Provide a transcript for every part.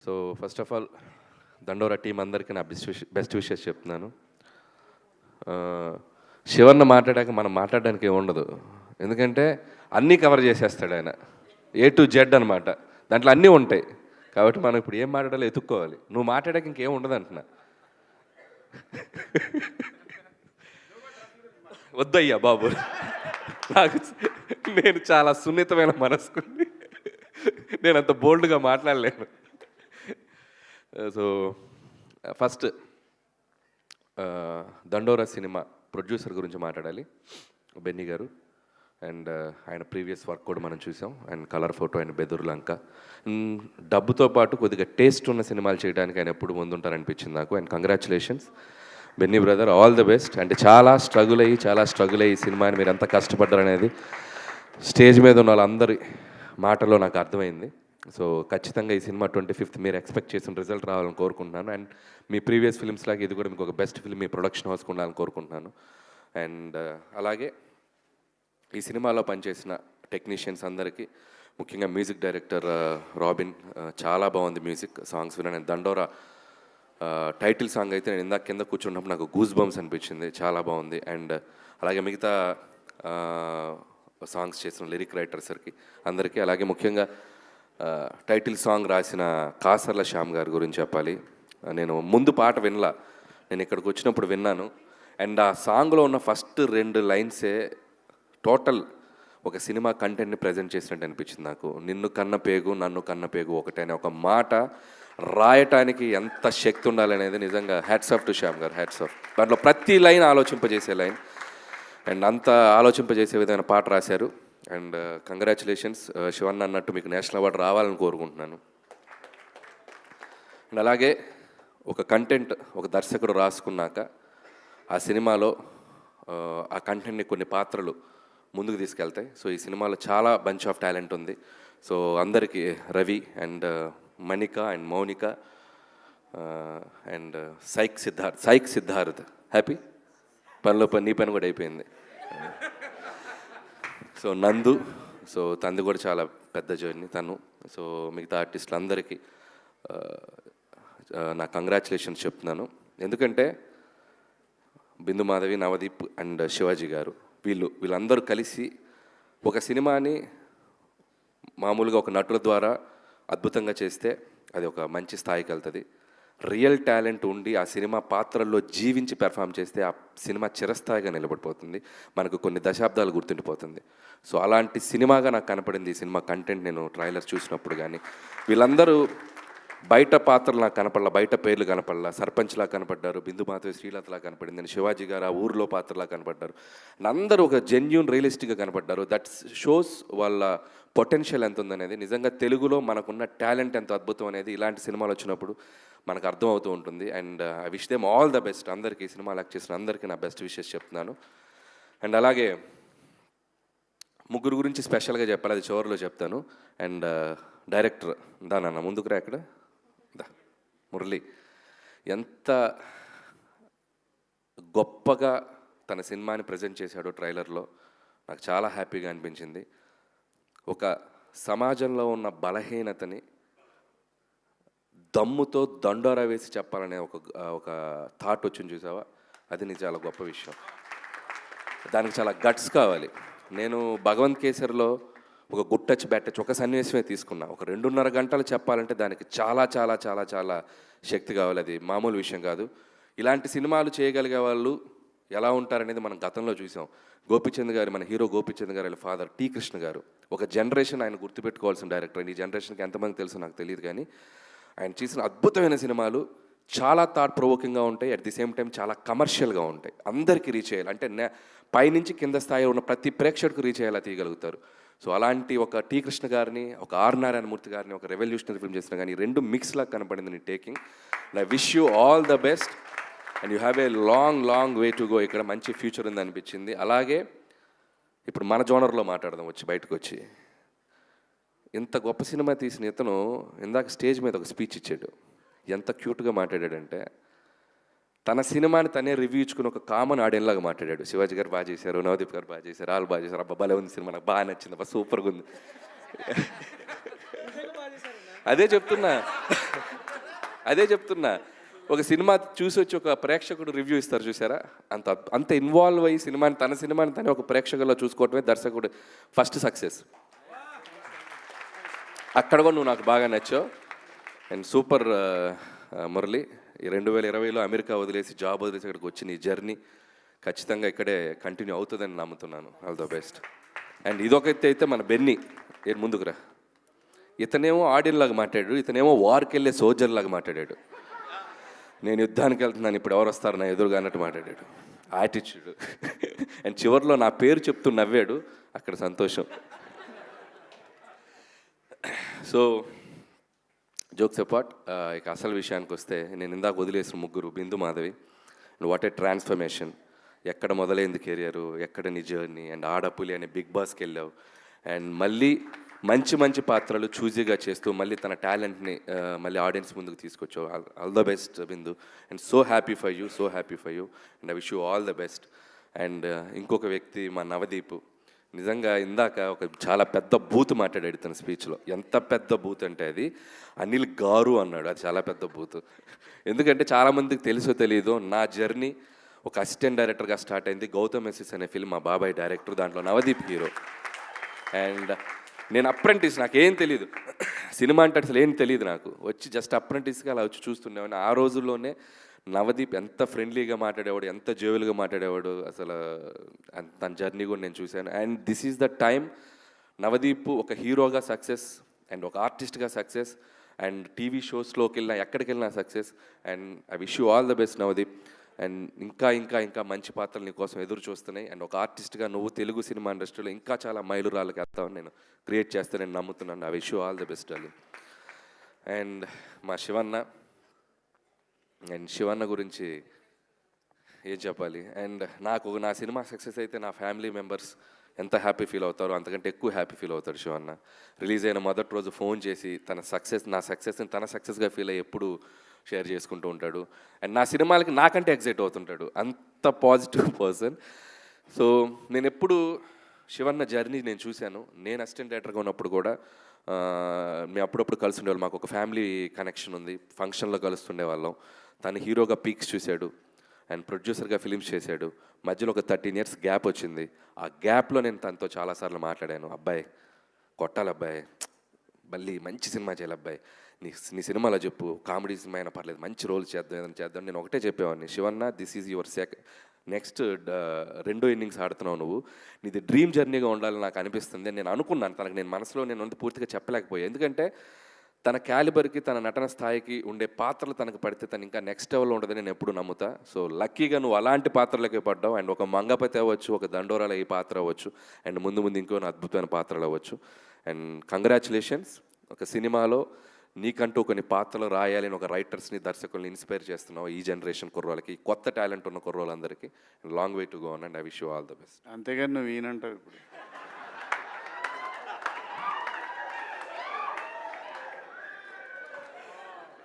So first of all దండోరా team అందరికీ నా బెస్ట్ విషెస్ చెప్తున్నాను. శివన్న మాట్లాడాక మనం మాట్లాడడానికి ఏమి ఉండదు, ఎందుకంటే అన్నీ కవర్ చేసేస్తాడు ఆయన. A to Z అనమాట, దాంట్లో అన్నీ ఉంటాయి. కాబట్టి మనం ఇప్పుడు ఏం మాట్లాడాలో ఎత్తుక్కోవాలి. నువ్వు మాట్లాడాక ఇంకేం ఉండదు అంటున్నా. వద్దయ్యా బాబు, నాకు నేను చాలా సున్నితమైన మనసుకుని నేను అంత బోల్డ్గా మాట్లాడలేను. సో ఫస్ట్ దండోరా సినిమా ప్రొడ్యూసర్ గురించి మాట్లాడాలి, బెన్నీ గారు. అండ్ ఆయన ప్రీవియస్ వర్క్ కూడా మనం చూసాం. అండ్ కలర్ ఫోటో అండ్ బెదురు లంక. డబ్బుతో పాటు కొద్దిగా టేస్ట్ ఉన్న సినిమాలు చేయడానికి ఆయన ఎప్పుడు ముందుంటారనిపించింది నాకు. And congratulations Benny brother, all the best. అంటే చాలా స్ట్రగుల్ అయ్యి ఈ సినిమాని మీరు ఎంత కష్టపడ్డారు అనేది స్టేజ్ మీద ఉన్న వాళ్ళందరి మాటలో నాకు అర్థమైంది. సో ఖచ్చితంగా ఈ సినిమా 25th మీరు ఎక్స్పెక్ట్ చేసిన రిజల్ట్ రావాలని కోరుకుంటున్నాను. అండ్ మీ ప్రీవియస్ ఫిల్మ్స్ లాగా ఇది కూడా మీకు ఒక బెస్ట్ ఫిల్మ్ మీ ప్రొడక్షన్ హౌస్కి ఉండాలని కోరుకుంటున్నాను. అండ్ అలాగే ఈ సినిమాలో పనిచేసిన టెక్నీషియన్స్ అందరికీ, ముఖ్యంగా మ్యూజిక్ డైరెక్టర్ రాబిన్, చాలా బాగుంది మ్యూజిక్. సాంగ్స్ విన్నాను. దండోరా టైటిల్ సాంగ్ అయితే నేను ఇందాక కింద కూర్చున్నప్పుడు నాకు గూస్ బంప్స్ అనిపించింది, చాలా బాగుంది. అండ్ అలాగే మిగతా సాంగ్స్ చేసిన లిరిక్ రైటర్స్కి అందరికీ, అలాగే ముఖ్యంగా టైటిల్ సాంగ్ రాసిన కాసర్ల శ్యామ్ గారి గురించి చెప్పాలి. నేను ముందు పాట వినలా, నేను ఇక్కడికి వచ్చినప్పుడు విన్నాను. అండ్ ఆ సాంగ్లో ఉన్న ఫస్ట్ 2 లైన్సే టోటల్ ఒక సినిమా కంటెంట్ని ప్రజెంట్ చేసినట్టు అనిపించింది నాకు. నిన్ను కన్న పేగు నన్ను కన్న పేగు ఒకటే అనే ఒక మాట రాయటానికి ఎంత శక్తి ఉండాలనేది నిజంగా హ్యాట్స్ ఆఫ్ టు శ్యామ్ గారు, హ్యాట్స్ ఆఫ్. దాంట్లో ప్రతి లైన్ ఆలోచింపజేసే లైన్, అండ్ అంత ఆలోచింపజేసే విధమైన పాట రాశారు. అండ్ కంగ్రాచులేషన్స్ శివన్న, అన్నట్టు మీకు నేషనల్ అవార్డు రావాలని కోరుకుంటున్నాను. అండ్ అలాగే ఒక కంటెంట్ ఒక దర్శకుడు రాసుకున్నాక ఆ సినిమాలో ఆ కంటెంట్ని కొన్ని పాత్రలు ముందుకు తీసుకెళ్తాయి. సో ఈ సినిమాలో చాలా బంచ్ ఆఫ్ టాలెంట్ ఉంది. సో అందరికీ Ravi and Manika and Mounika and psych Siddharth happy పనిలో నీ పని కూడా అయిపోయింది. సో నందు, సో తనది కూడా చాలా పెద్ద జర్నీ తను. సో మిగతా ఆర్టిస్టులు అందరికీ నా కంగ్రాచులేషన్స్ చెప్తున్నాను. ఎందుకంటే బిందు మాధవి, నవదీప్ అండ్ శివాజీ గారు వీళ్ళందరూ కలిసి ఒక సినిమాని మామూలుగా ఒక నటుల ద్వారా అద్భుతంగా చేస్తే అది ఒక మంచి స్థాయికి వెళ్తుంది. రియల్ టాలెంట్ ఉండి ఆ సినిమా పాత్రల్లో జీవించి పెర్ఫామ్ చేస్తే ఆ సినిమా చిరస్థాయిగా నిలబడిపోతుంది, మనకు కొన్ని దశాబ్దాలు గుర్తుండిపోతుంది. సో అలాంటి సినిమాగా నాకు కనపడింది ఈ సినిమా కంటెంట్. నేను ట్రైలర్ చూసినప్పుడు కానీ వీళ్ళందరూ బయట పాత్రలు నాకు కనపడలా, బయట పేర్లు కనపడలా. సర్పంచ్లా కనపడ్డారు, బిందు మాధవి శ్రీలతలా కనపడింది, అని శివాజీ గారు ఆ ఊరిలో పాత్రలా కనపడ్డారు. అందరూ ఒక జెన్యూన్ రియలిస్టిక్గా కనపడ్డారు. దట్ షోస్ వాళ్ళ పొటెన్షియల్ ఎంత ఉందనేది. నిజంగా తెలుగులో మనకున్న టాలెంట్ ఎంత అద్భుతం అనేది ఇలాంటి సినిమాలు వచ్చినప్పుడు మనకు అర్థమవుతూ ఉంటుంది. And I wish them all the best. అందరికీ ఈ సినిమా యాక్ట్ చేసిన అందరికీ నా బెస్ట్ విషెస్ చెప్తున్నాను. అండ్ అలాగే ముగ్గురు గురించి స్పెషల్గా చెప్పాలి, అది చివరిలో చెప్తాను. అండ్ డైరెక్టర్ నాన్న ముందుకు రా, ఇక్కడ మురళి ఎంత గొప్పగా తన సినిమాని ప్రజెంట్ చేశాడో ట్రైలర్లో, నాకు చాలా హ్యాపీగా అనిపించింది. ఒక సమాజంలో ఉన్న బలహీనతని దమ్ముతో దండోరా వేసి చెప్పాలనే ఒక థాట్ వచ్చింది చూసావా, అది నీకు చాలా గొప్ప విషయం. దానికి చాలా గట్స్ కావాలి. నేను భగవంత్ కేసరిలో ఒక గుడ్ టచ్ బ్యాడ్ టచ్ ఒక సన్నివేశమే తీసుకున్నా. ఒక 2.5 గంటలు చెప్పాలంటే దానికి చాలా చాలా చాలా చాలా శక్తి కావాలి, అది మామూలు విషయం కాదు. ఇలాంటి సినిమాలు చేయగలిగే వాళ్ళు ఎలా ఉంటారనేది మనం గతంలో చూసాం. గోపీచంద్ గారు, మన హీరో గోపీచంద్ గారు వాళ్ళ ఫాదర్ టి కృష్ణ గారు, ఒక జనరేషన్ ఆయన గుర్తుపెట్టుకోవాల్సిన డైరెక్టర్. ఈ జనరేషన్కి ఎంతమంది తెలుసో నాకు తెలియదు, కానీ ఆయన చేసిన అద్భుతమైన సినిమాలు చాలా థాట్ ప్రొవోకింగ్గా ఉంటాయి, అట్ ది సేమ్ టైం చాలా కమర్షియల్గా ఉంటాయి. అందరికీ రీచ్ అయ్యాలి అంటే పైనుంచి కింద స్థాయిలో ఉన్న ప్రతి ప్రేక్షకుడికి రీచ్ అయ్యేలా తీయగలుగుతారు. సో అలాంటి ఒక టి కృష్ణ గారిని, ఒక ఆర్ నారాయణమూర్తి గారిని ఒక రెవల్యూషనరీ ఫిల్మ్ చేసిన, కానీ 2 మిక్స్లా కనపడింది నీ taking. I wish you all the best and you have a long way to go. ఇక్కడ మంచి ఫ్యూచర్ ఉంది అనిపించింది. అలాగే ఇప్పుడు మన జోనర్లో మాట్లాడదాం, బయటకు వచ్చి ఇంత గొప్ప సినిమా తీసిన ఇతను ఇందాక స్టేజ్ మీద ఒక స్పీచ్ ఇచ్చాడు. ఎంత క్యూట్గా మాట్లాడాడంటే తన సినిమాని తనే రివ్యూ ఇచ్చుకుని ఒక కామన్ ఆడియన్లాగా మాట్లాడాడు. శివాజీ గారు బాగా చేశారు, నవదీప్ గారు బాగా చేశారు, వాళ్ళు బాగా చేశారు, అబ్బా భలే ఉంది సినిమా, నాకు బాగా నచ్చింది, అబ్బా సూపర్గా ఉంది. అదే చెప్తున్నా. అదే చెప్తున్నా, ఒక సినిమా చూసి వచ్చి ఒక ప్రేక్షకుడు రివ్యూ ఇస్తారు చూసారా, అంత ఇన్వాల్వ్ అయ్యి తన సినిమాని తను ఒక ప్రేక్షకుల్లో చూసుకోవటమే దర్శకుడు ఫస్ట్ సక్సెస్. అక్కడ కూడా నువ్వు నాకు బాగా నచ్చావు. అండ్ సూపర్ మురళి, ఈ 2020లో అమెరికా వదిలేసి జాబ్ వదిలేసి ఇక్కడికి వచ్చి నీ జర్నీ ఖచ్చితంగా ఇక్కడే కంటిన్యూ అవుతుందని నమ్ముతున్నాను. All the best. అండ్ ఇదొకైతే అయితే మన బెన్నీ ఏం ముందుకురా, ఇతనేమో ఆడియన్ లాగా మాట్లాడాడు, ఇతనేమో వార్కి వెళ్ళే సోల్జర్ లాగా మాట్లాడాడు. నేను యుద్ధానికి వెళ్తున్నాను, ఇప్పుడు ఎవరు వస్తారు నా ఎదురుగా అన్నట్టు మాట్లాడాడు. యాటిట్యూడ్. అండ్ చివరిలో నా పేరు చెప్తూ నవ్వాడు, అక్కడ సంతోషం. సో జోక్స్ అపార్ట్, ఇక అసలు విషయానికి వస్తే నేను ఇందాక వదిలేసిన ముగ్గురు, Bindu Madhavi, and what a transformation. ఎక్కడ మొదలైంది కెరియరు, ఎక్కడ నీ జర్నీ, అండ్ ఆడపులి అనే బిగ్ బాస్కి వెళ్ళావు, అండ్ మళ్ళీ మంచి మంచి పాత్రలు చూజీగా చేస్తూ మళ్ళీ తన టాలెంట్ని మళ్ళీ ఆడియన్స్ ముందుకు తీసుకొచ్చావు. All the best Bindu, and so happy for you, and I wish you all the best. And ఇంకొక వ్యక్తి మా నవదీప్, నిజంగా ఇందాక ఒక చాలా పెద్ద బూత్ మాట్లాడాడు తన స్పీచ్లో. ఎంత పెద్ద బూత్ అంటే అది అనిల్ గారు అన్నాడు, అది చాలా పెద్ద బూత్. ఎందుకంటే చాలామందికి తెలుసో తెలియదో, నా జర్నీ ఒక అసిస్టెంట్ డైరెక్టర్గా స్టార్ట్ అయింది. గౌతమ్ ఎస్ఎస్ అనే ఫిల్మ్, మా బాబాయ్ డైరెక్టర్, దాంట్లో నవదీప్ హీరో. అండ్ నేను అప్రెంటిస్, నాకేం తెలియదు, సినిమా అంటే అసలు ఏం తెలియదు నాకు. వచ్చి జస్ట్ అప్రెంటిస్గా అలా వచ్చి చూస్తుండేవాడిని. ఆ రోజుల్లోనే నవదీప్ ఎంత ఫ్రెండ్లీగా మాట్లాడేవాడు, ఎంత జోవెల్గా మాట్లాడేవాడు, అసలు తన జర్నీ కూడా నేను చూశాను. And this is the time Navdeep ఒక హీరోగా సక్సెస్, అండ్ ఒక ఆర్టిస్ట్గా సక్సెస్, అండ్ టీవీ షోస్లోకి వెళ్ళినా ఎక్కడికి వెళ్ళినా success. And I wish you all the best Navdeep. And ఇంకా ఇంకా ఇంకా మంచి పాత్రలు నీ కోసం ఎదురు చూస్తున్నాయి. అండ్ ఒక ఆర్టిస్ట్గా నువ్వు తెలుగు సినిమా ఇండస్ట్రీలో ఇంకా చాలా మైలురాళ్ళకి వెళ్తావని నేను క్రియేట్ చేస్తానని నమ్ముతున్నాను. I wish you all the best అని. అండ్ మా శివన్న, అండ్ శివన్న గురించి ఏం చెప్పాలి. అండ్ నా సినిమా సక్సెస్ అయితే నా ఫ్యామిలీ మెంబర్స్ ఎంత హ్యాపీ ఫీల్ అవుతారో అంతకంటే ఎక్కువ హ్యాపీ ఫీల్ అవుతాడు శివన్న. రిలీజ్ అయిన మొదటి రోజు ఫోన్ చేసి నా సక్సెస్ని తన సక్సెస్గా ఫీల్ అయ్యి ఎప్పుడు షేర్ చేసుకుంటూ ఉంటాడు. అండ్ నా సినిమాలకి నాకంటే ఎగ్జైట్ అవుతుంటాడు, అంత పాజిటివ్ పర్సన్. సో నేను ఎప్పుడు శివన్న జర్నీ నేను చూశాను. నేను అసిస్టెంట్ డైరెక్టర్గా ఉన్నప్పుడు కూడా మేము అప్పుడప్పుడు కలిసి ఉండేవాళ్ళం. మాకు ఒక ఫ్యామిలీ కనెక్షన్ ఉంది, ఫంక్షన్లో కలుస్తుండే వాళ్ళం. తను హీరోగా పీక్స్ చూశాడు, అండ్ ప్రొడ్యూసర్గా ఫిలిమ్స్ చేశాడు. మధ్యలో ఒక 13 years గ్యాప్ వచ్చింది. ఆ గ్యాప్లో నేను తనతో చాలాసార్లు మాట్లాడాను, అబ్బాయి కొట్టాలి అబ్బాయి, మళ్ళీ మంచి సినిమా చేయాలి అబ్బాయి, నీ సినిమాలో చెప్పు, కామెడీ సినిమా అయినా పర్లేదు, మంచి రోల్ చేద్దాం, ఏదైనా చేద్దాం. నేను ఒకటే చెప్పేవాడిని, Shivanna this is your next 2 innings ఆడుతున్నావు నువ్వు, నీది డ్రీమ్ జర్నీగా ఉండాలని నాకు అనిపిస్తుంది. నేను అనుకున్నాను తనకు, నేను మనసులో నేను పూర్తిగా చెప్పలేకపోయాను. ఎందుకంటే తన క్యాలిబర్కి, తన నటన స్థాయికి ఉండే పాత్రలు తనకు పడితే తను ఇంకా నెక్స్ట్ లెవెల్లో ఉండదని నేను ఎప్పుడు నమ్ముతా. సో లక్కీగా నువ్వు అలాంటి పాత్రలకే పడ్డావు. అండ్ ఒక మంగపతి అవ్వచ్చు, ఒక దండోరాల ఈ పాత్ర అవ్వచ్చు, అండ్ ముందు ఇంకో అద్భుతమైన పాత్రలు అవ్వచ్చు. అండ్ కంగ్రాచులేషన్స్, ఒక సినిమాలో నీకంటూ కొన్ని పాత్రలు రాయాలని ఒక రైటర్స్ని, దర్శకుల్ని ఇన్స్పైర్ చేస్తున్నావు ఈ జనరేషన్ కుర్రోళ్ళకి, కొత్త టాలెంట్ ఉన్న కుర్రోళ్ళందరికీ. Long way to go and I wish you all the best. అంతేగాని నువ్వు ఈయనంటావు ఇప్పుడు.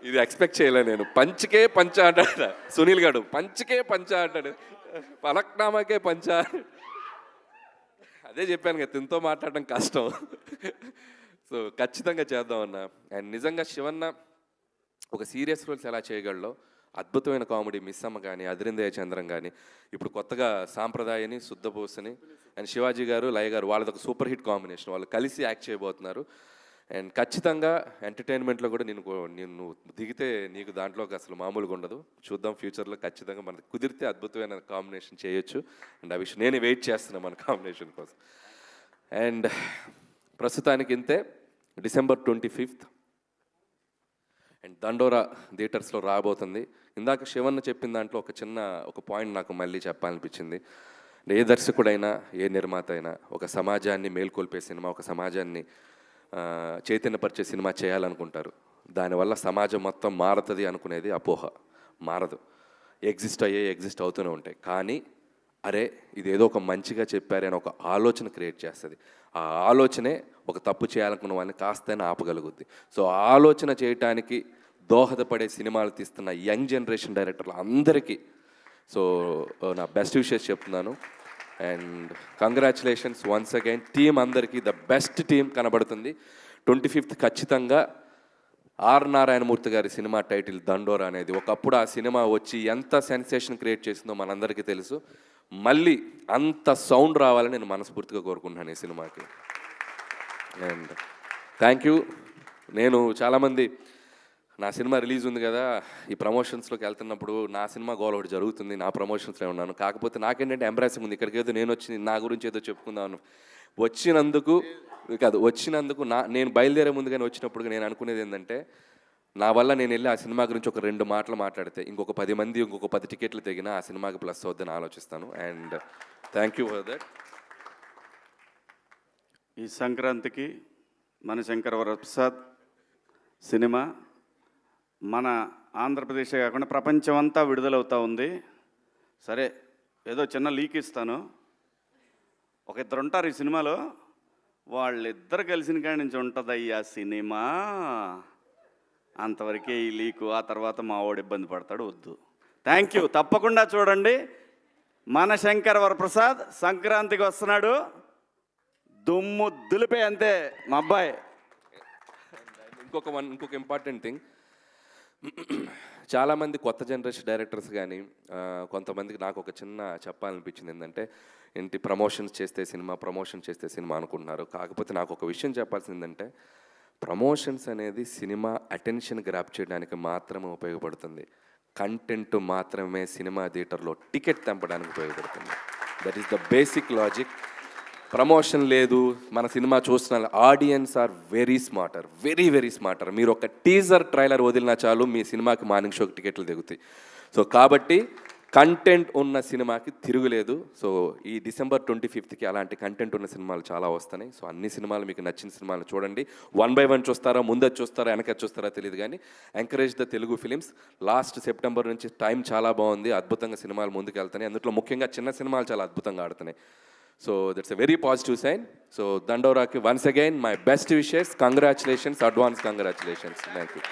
ఇది ఎక్స్పెక్ట్ చేయలే నేను. పంచ్కే పంచ అంటాడు సునీల్ గారు, పంచ్కే పంచ అంటాడు, పలక్నామాకే పంచ. అదే చెప్పాను కదా, తినతో మాట్లాడడం కష్టం. సో ఖచ్చితంగా చేద్దామన్నా. అండ్ నిజంగా శివన్న ఒక సీరియస్ రోల్స్ ఎలా చేయగలడో, అద్భుతమైన కామెడీ మిస్సమ్మ కానీ, అదిరిందయ చంద్రం కానీ, ఇప్పుడు కొత్తగా సాంప్రదాయని, శుద్ధబోసుని, అండ్ శివాజీ గారు, లయ గారు, వాళ్ళది ఒక సూపర్ హిట్ కాంబినేషన్. వాళ్ళు కలిసి యాక్ట్ చేయబోతున్నారు. అండ్ ఖచ్చితంగా ఎంటర్టైన్మెంట్లో కూడా నిన్ను దిగితే నీకు దాంట్లోకి అసలు మామూలుగా ఉండదు. చూద్దాం ఫ్యూచర్లో ఖచ్చితంగా మనకు కుదిరితే అద్భుతమైన కాంబినేషన్ చేయొచ్చు. అండ్ ఆ విషయం నేను వెయిట్ చేస్తున్నాను మన కాంబినేషన్ కోసం. అండ్ ప్రస్తుతానికి ఇంతే. December 25th అండ్ దండోరా థియేటర్స్లో రాబోతుంది. ఇందాక శివన్న చెప్పిన దాంట్లో ఒక పాయింట్ నాకు మళ్ళీ చెప్పాలనిపించింది. ఏ దర్శకుడైనా, ఏ నిర్మాత అయినా ఒక సమాజాన్ని మేల్కొల్పే సినిమా, ఒక సమాజాన్ని చైతన్యపరిచే సినిమా చేయాలనుకుంటారు. దానివల్ల సమాజం మొత్తం మారుతుంది అనుకునేది అపోహ. మారదు, ఎగ్జిస్ట్ అవుతూనే ఉంటాయి. కానీ అరే ఇదేదో ఒక మంచిగా చెప్పారే అని ఒక ఆలోచన క్రియేట్ చేస్తుంది. ఆ ఆలోచనే ఒక తప్పు చేయాలనుకున్న వాళ్ళని కాస్తైనా ఆపగలుగుద్ది. సో ఆలోచన చేయటానికి దోహదపడే సినిమాలు తీస్తున్న యంగ్ జనరేషన్ డైరెక్టర్లు అందరికీ సో నా బెస్ట్ విషెస్ చెప్తున్నాను. And congratulations once again. Team అందరికీ ద బెస్ట్ టీం కనబడుతుంది. 25th ఖచ్చితంగా ఆర్ నారాయణమూర్తి గారి సినిమా టైటిల్ దండోరా అనేది. ఒకప్పుడు ఆ సినిమా వచ్చి ఎంత సెన్సేషన్ క్రియేట్ చేసిందో మనందరికీ తెలుసు. మళ్ళీ అంత సౌండ్ రావాలని నేను మనస్ఫూర్తిగా కోరుకుంటున్నాను ఈ సినిమాకి. And thank you. నేను చాలామంది నా సినిమా రిలీజ్ ఉంది కదా, ఈ ప్రమోషన్స్లోకి వెళ్తున్నప్పుడు నా సినిమా గోల్ ఒకటి జరుగుతుంది, నా ప్రమోషన్స్లో ఉన్నాను. కాకపోతే నాకేంటంటే ఎంబ్రాసింగ్ ఉంది, ఇక్కడికి ఏదో నేను వచ్చి నా గురించి ఏదో చెప్పుకుందాను. వచ్చినందుకు నేను బయలుదేరే ముందుగానే వచ్చినప్పుడు నేను అనుకునేది ఏంటంటే, నా వల్ల నేను వెళ్ళి ఆ సినిమా గురించి ఒక 2 మాటలు మాట్లాడితే ఇంకొక 10 మంది ఇంకొక 10 టికెట్లు తెగినా ఆ సినిమాకి ప్లస్ అవుద్దని ఆలోచిస్తాను. And thank you for that. ఈ సంక్రాంతికి మన శంకర వరప్రసాద్ సినిమా మన ఆంధ్రప్రదేశే కాకుండా ప్రపంచం అంతా విడుదలవుతూ ఉంది. సరే, ఏదో చిన్న లీక్ ఇస్తాను. ఒక 2 ఉంటారు ఈ సినిమాలో, వాళ్ళిద్దరు కలిసిన కాడి నుంచి ఉంటుందయ్యా సినిమా. అంతవరకే ఈ లీకు, ఆ తర్వాత మా వాడు ఇబ్బంది పడతాడు, వద్దు. Thank you. తప్పకుండా చూడండి. మన శంకర వరప్రసాద్ సంక్రాంతికి వస్తున్నాడు, దుమ్ము దులిపే అంతే మా అబ్బాయి. ఇంకొక ఇంపార్టెంట్ థింగ్, చాలామంది కొత్త జనరేషన్ డైరెక్టర్స్ కానీ కొంతమందికి నాకు ఒక చిన్న చెప్పాలనిపించింది ఏంటంటే, ఏంటి ప్రమోషన్ చేస్తే సినిమా అనుకుంటున్నారు. కాకపోతే నాకు ఒక విషయం చెప్పాల్సింది ఏంటంటే, ప్రమోషన్స్ అనేది సినిమా అటెన్షన్ గ్రాప్ చేయడానికి మాత్రమే ఉపయోగపడుతుంది. కంటెంట్ మాత్రమే సినిమా థియేటర్లో టికెట్ తెంపడానికి ఉపయోగపడుతుంది. That is the basic logic. Promotion లేదు, మన సినిమా చూస్తున్న ఆడియన్స్ ఆర్ వెరీ స్మార్టర్. మీరు ఒక టీజర్ ట్రైలర్ వదిలినా చాలు మీ సినిమాకి మార్నింగ్ షోకి టికెట్లు దిగుతాయి. సో కాబట్టి కంటెంట్ ఉన్న సినిమాకి తిరుగులేదు. సో ఈ December 25th అలాంటి కంటెంట్ ఉన్న సినిమాలు చాలా వస్తున్నాయి. సో అన్ని సినిమాలు మీకు నచ్చిన సినిమాలు చూడండి. 1 by 1 చూస్తారా, ముందది చూస్తారా, వెనకది చూస్తారా తెలియదు, కానీ encourage the Telugu films. Last September నుంచి టైం చాలా బాగుంది, అద్భుతంగా సినిమాలు ముందుకు వెళ్తున్నాయి. అందులో ముఖ్యంగా చిన్న సినిమాలు చాలా అద్భుతంగా ఆడుతున్నాయి. So that's a very positive sign. So Dandoraki, once again, my best wishes, congratulations, advance congratulations. Thank you.